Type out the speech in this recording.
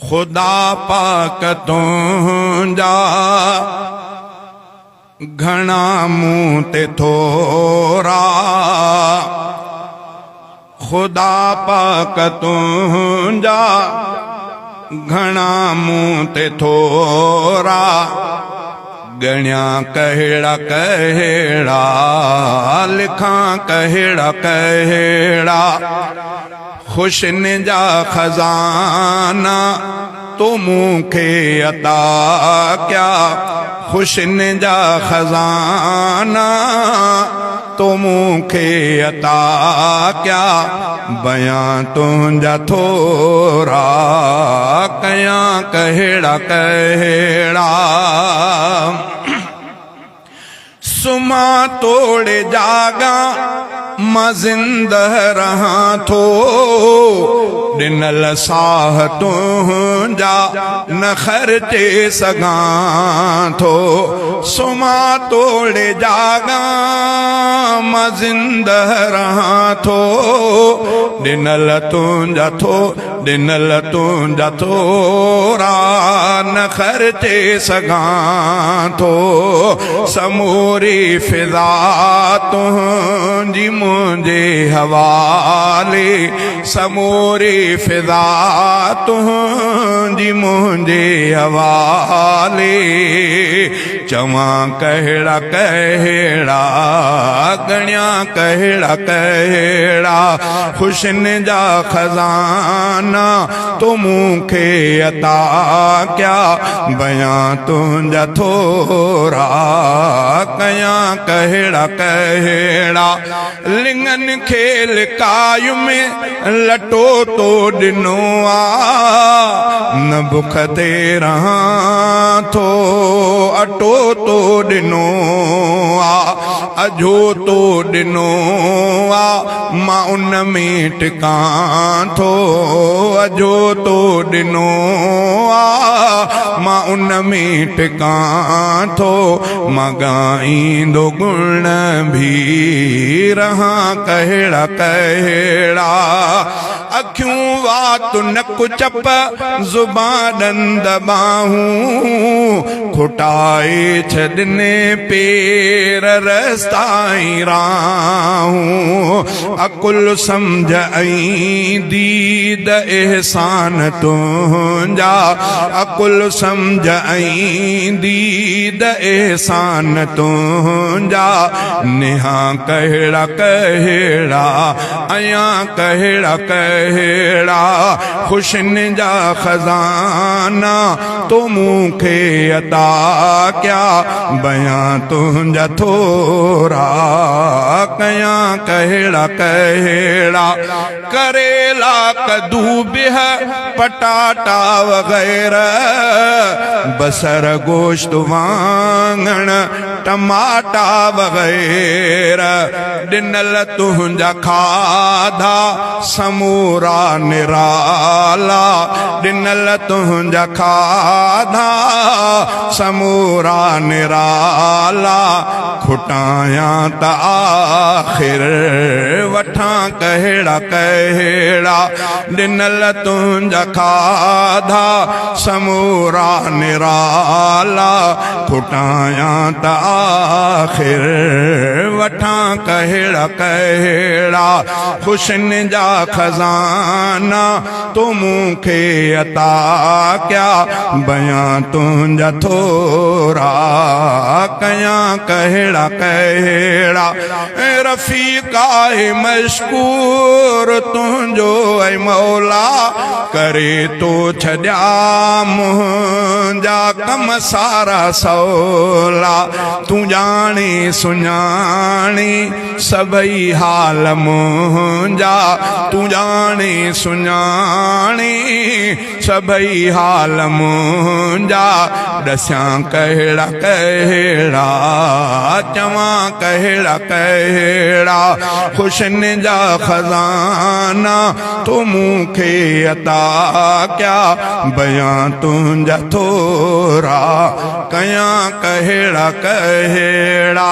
खुदा पाक तुंजा घना मूं ते थोरा, खुदा पाक तुंजा घना मूं ते थोरा, गण्या कहिड़ा कहिड़ा लिखां कहिड़ा कहिड़ा, खुशिन जा खजाना तो मूंखे अता क्या, खुशिन जा खजाना तो मूंखे अता क्या, बयां तुंजा थोरा कयां कहिड़ा कहिड़ा। सुमा तोड़े जागा मां ज़िंदह रहां थो, ॾिनल साह तुंजा न ख़र्चे सघां थो। सुमा तोड़े जागा मां ज़िंदह रहां थो, ॾिनल तुंजा थोरा न ख़र्चे सघां थो। समूरी फिज़ा तुंहिंजी मुंहिंजे हवाले, समूरी फिज़ा तुंहिंजी मुंहिंजे हवाले, चवां कहिड़ा कहिड़ा गण्या कहिड़ा कहिड़ा, खुशिन जा खजाना तो मूंखे अता क्या, बयां तुंजा थोरा कयां कहिड़ा कहिड़ा। लिंगन खे लिकाय में लटो तो ॾिनो आ, न बुख ते रहां थो अटो तो ॾिनो आ, अझो तो ॾिनो आ मां उन में टिकां थो, अझो तो ॾिनो आ मां उन में टिकां थो। मां ॻाईंदो गुण भी रहां कहिड़ा कहिड़ा, अखियूं वात नक चप ज़ुबान ॾंद ॿाहूं, खुटाए छॾने पेर रस्ताई राहूं, अकुल सम्झ ऐं दीद एहसान तुंजा, अकुल सम्झ ऐं दीद एहसान तुंजा, नेहा कहिड़ा कहिड़ा अयां कहिड़ा कहिड़ा, खुशिन जा खजाना तो मूंखे अता क्या, बयां तुंजा थोरा कयां कहिड़ा कहिड़ा। करेला कद्दू बिह पटाटा वग़ैरह, बसर गोश्त वांगण टमाटा वग़ैरह, ॾिनल तुंजा खाधा समूरा निराला, ॾिनल तुंजा खाधा समूरा निराला, खुटायां त आख़िर वठां कहिड़ा कहिड़ा। ॾिनल तुंजा खाधा समूरा निराला, खुटायां त आख़िर वठां कहिड़ा कहिड़ा। खुशिन जा खजाना तो मूंखे अता क्या, बयां तुंजा थोरा कयां कहिड़ा कहिड़ा। रफ़ीक़ा मशकूर तुंजो ऐं मौला, करे तो छॾिया मुंहिंजा कम सारा सवला, तूं ॼाणी सुञाणी सभई हाल मुंहिंजा, तूं ॼाणी सुञाणी सभई हाल मुंहिंजा, ॾस्यां कहिड़ा कहिड़ा चवां कहिड़ा कहिड़ा। खुशिन जा खजाना तो मूंखे अता क्या, बयां तुंजा थोरा कयां कहिड़ा कहिड़ा।